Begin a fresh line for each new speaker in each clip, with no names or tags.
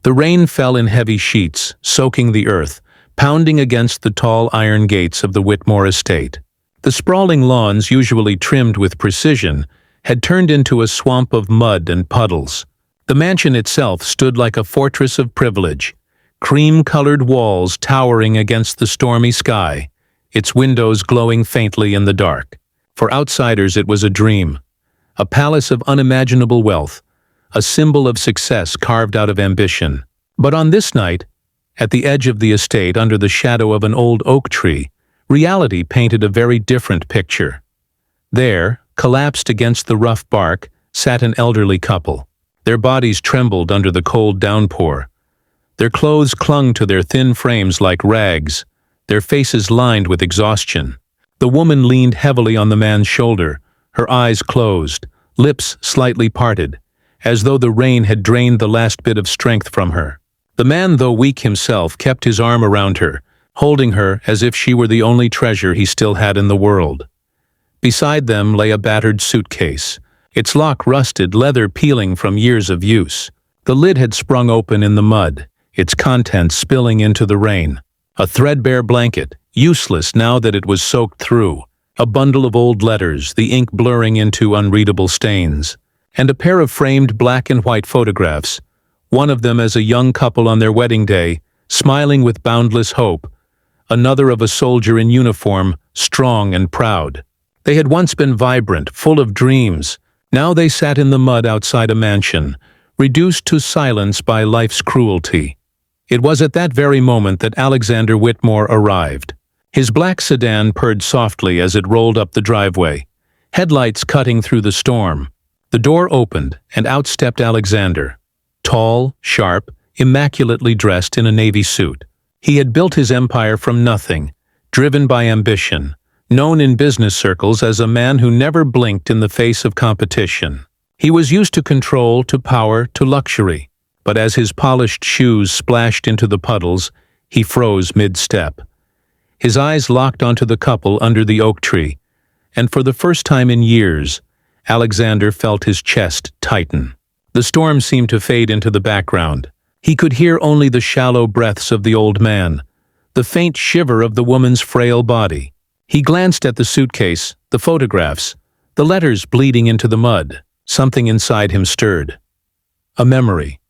The rain fell in heavy sheets, soaking the earth, pounding against the tall iron gates of the Whitmore estate. The sprawling lawns, usually trimmed with precision, had turned into a swamp of mud and puddles. The mansion itself stood like a fortress of privilege, cream-colored walls towering against the stormy sky, its windows glowing faintly in the dark. For outsiders it was a dream, a palace of unimaginable wealth, a symbol of success carved out of ambition. But on this night, at the edge of the estate under the shadow of an old oak tree, reality painted a very different picture. There, collapsed against the rough bark, sat an elderly couple. Their bodies trembled under the cold downpour. Their clothes clung to their thin frames like rags, their faces lined with exhaustion. The woman leaned heavily on the man's shoulder, her eyes closed, lips slightly parted, as though the rain had drained the last bit of strength from her. The man, though weak himself, kept his arm around her, holding her as if she were the only treasure he still had in the world. Beside them lay a battered suitcase, its lock rusted, leather peeling from years of use. The lid had sprung open in the mud, its contents spilling into the rain. A threadbare blanket, useless now that it was soaked through, a bundle of old letters, the ink blurring into unreadable stains, and a pair of framed black and white photographs, one of them as a young couple on their wedding day, smiling with boundless hope, another of a soldier in uniform, strong and proud. They had once been vibrant, full of dreams. Now they sat in the mud outside a mansion, reduced to silence by life's cruelty. It was at that very moment that Alexander Whitmore arrived. His black sedan purred softly as it rolled up the driveway, headlights cutting through the storm. The door opened, and out stepped Alexander. Tall, sharp, immaculately dressed in a navy suit. He had built his empire from nothing, driven by ambition, known in business circles as a man who never blinked in the face of competition. He was used to control, to power, to luxury. But as his polished shoes splashed into the puddles, he froze mid-step. His eyes locked onto the couple under the oak tree, and for the first time in years, Alexander felt his chest tighten. The storm seemed to fade into the background. He could hear only the shallow breaths of the old man, the faint shiver of the woman's frail body. He glanced at the suitcase, the photographs, the letters bleeding into the mud. Something inside him stirred. A memory.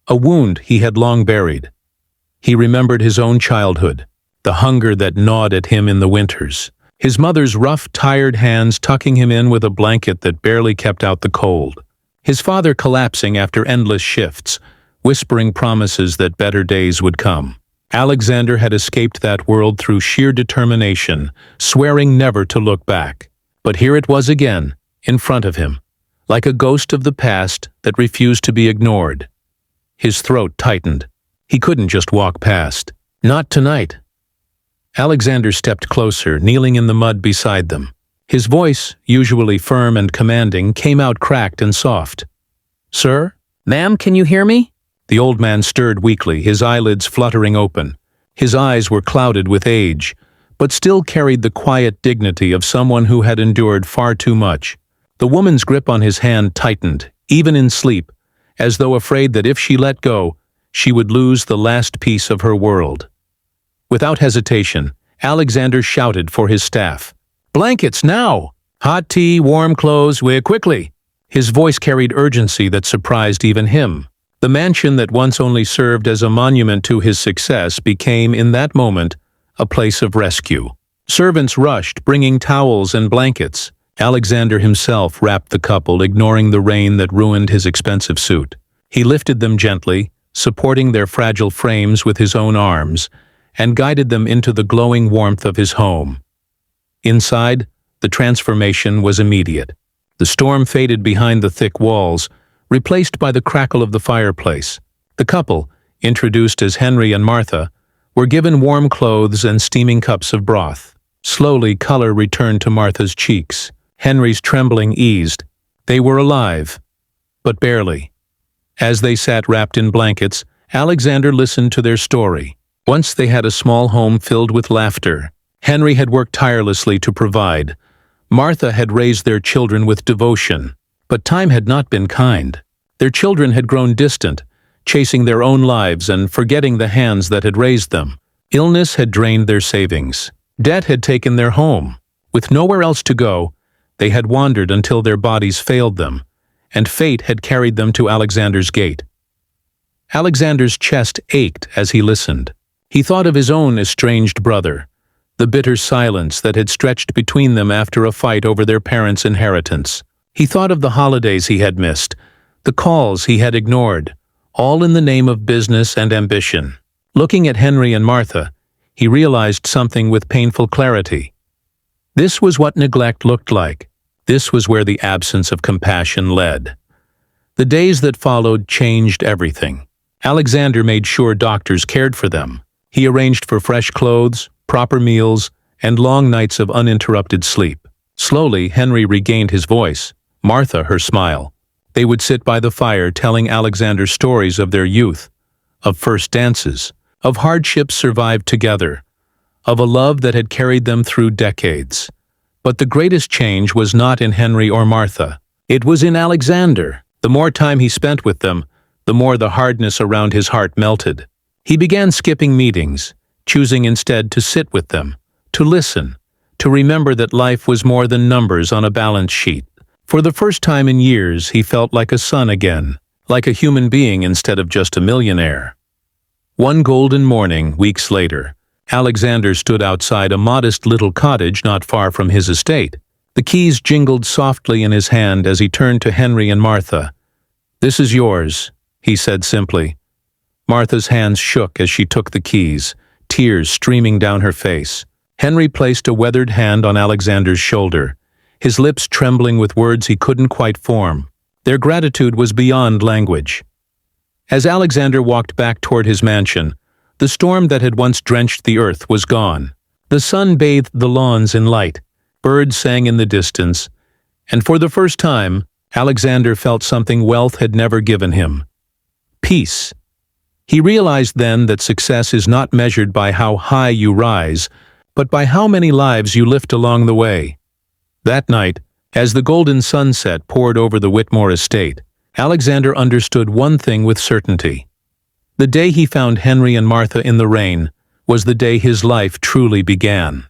A wound he had long buried. He remembered his own childhood, the hunger that gnawed at him in the winters, his mother's rough, tired hands tucking him in with a blanket that barely kept out the cold, his father collapsing after endless shifts, whispering promises that better days would come. Alexander had escaped that world through sheer determination, swearing never to look back. But here it was again, in front of him, like a ghost of the past that refused to be ignored. His throat tightened. He couldn't just walk past. Not tonight. Alexander stepped closer, kneeling in the mud beside them. His voice, usually firm and commanding, came out cracked and soft. "Sir? Ma'am, can you hear me?" The old man stirred weakly, his eyelids fluttering open. His eyes were clouded with age, but still carried the quiet dignity of someone who had endured far too much. The woman's grip on his hand tightened, even in sleep, as though afraid that if she let go, she would lose the last piece of her world. Without hesitation, Alexander shouted for his staff. "Blankets, now! Hot tea, warm clothes, quickly!" His voice carried urgency that surprised even him. The mansion that once only served as a monument to his success became, in that moment, a place of rescue. Servants rushed, bringing towels and blankets. Alexander himself wrapped the couple, ignoring the rain that ruined his expensive suit. He lifted them gently, supporting their fragile frames with his own arms, and guided them into the glowing warmth of his home. Inside, the transformation was immediate. The storm faded behind the thick walls, replaced by the crackle of the fireplace. The couple, introduced as Henry and Martha, were given warm clothes and steaming cups of broth. Slowly, color returned to Martha's cheeks. Henry's trembling eased. They were alive, but barely. As they sat wrapped in blankets, Alexander listened to their story. Once they had a small home filled with laughter. Henry had worked tirelessly to provide. Martha had raised their children with devotion. But time had not been kind. Their children had grown distant, chasing their own lives and forgetting the hands that had raised them. Illness had drained their savings. Debt had taken their home. With nowhere else to go, they had wandered until their bodies failed them, and fate had carried them to Alexander's gate. Alexander's chest ached as he listened. He thought of his own estranged brother, the bitter silence that had stretched between them after a fight over their parents' inheritance. He thought of the holidays he had missed, the calls he had ignored, all in the name of business and ambition. Looking at Henry and Martha, he realized something with painful clarity. This was what neglect looked like. This was where the absence of compassion led. The days that followed changed everything. Alexander made sure doctors cared for them. He arranged for fresh clothes, proper meals, and long nights of uninterrupted sleep. Slowly, Henry regained his voice, Martha her smile. They would sit by the fire telling Alexander stories of their youth, of first dances, of hardships survived together, of a love that had carried them through decades. But the greatest change was not in Henry or Martha. It was in Alexander. The more time he spent with them, the more the hardness around his heart melted. He began skipping meetings, choosing instead to sit with them, to listen, to remember that life was more than numbers on a balance sheet. For the first time in years, he felt like a son again, like a human being instead of just a millionaire. One golden morning, weeks later, Alexander stood outside a modest little cottage not far from his estate. The keys jingled softly in his hand as he turned to Henry and Martha. "This is yours," he said simply. Martha's hands shook as she took the keys, tears streaming down her face. Henry placed a weathered hand on Alexander's shoulder, his lips trembling with words he couldn't quite form. Their gratitude was beyond language. As Alexander walked back toward his mansion, the storm that had once drenched the earth was gone. The sun bathed the lawns in light, birds sang in the distance, and for the first time, Alexander felt something wealth had never given him: peace. He realized then that success is not measured by how high you rise, but by how many lives you lift along the way. That night, as the golden sunset poured over the Whitmore estate, Alexander understood one thing with certainty. The day he found Henry and Martha in the rain was the day his life truly began.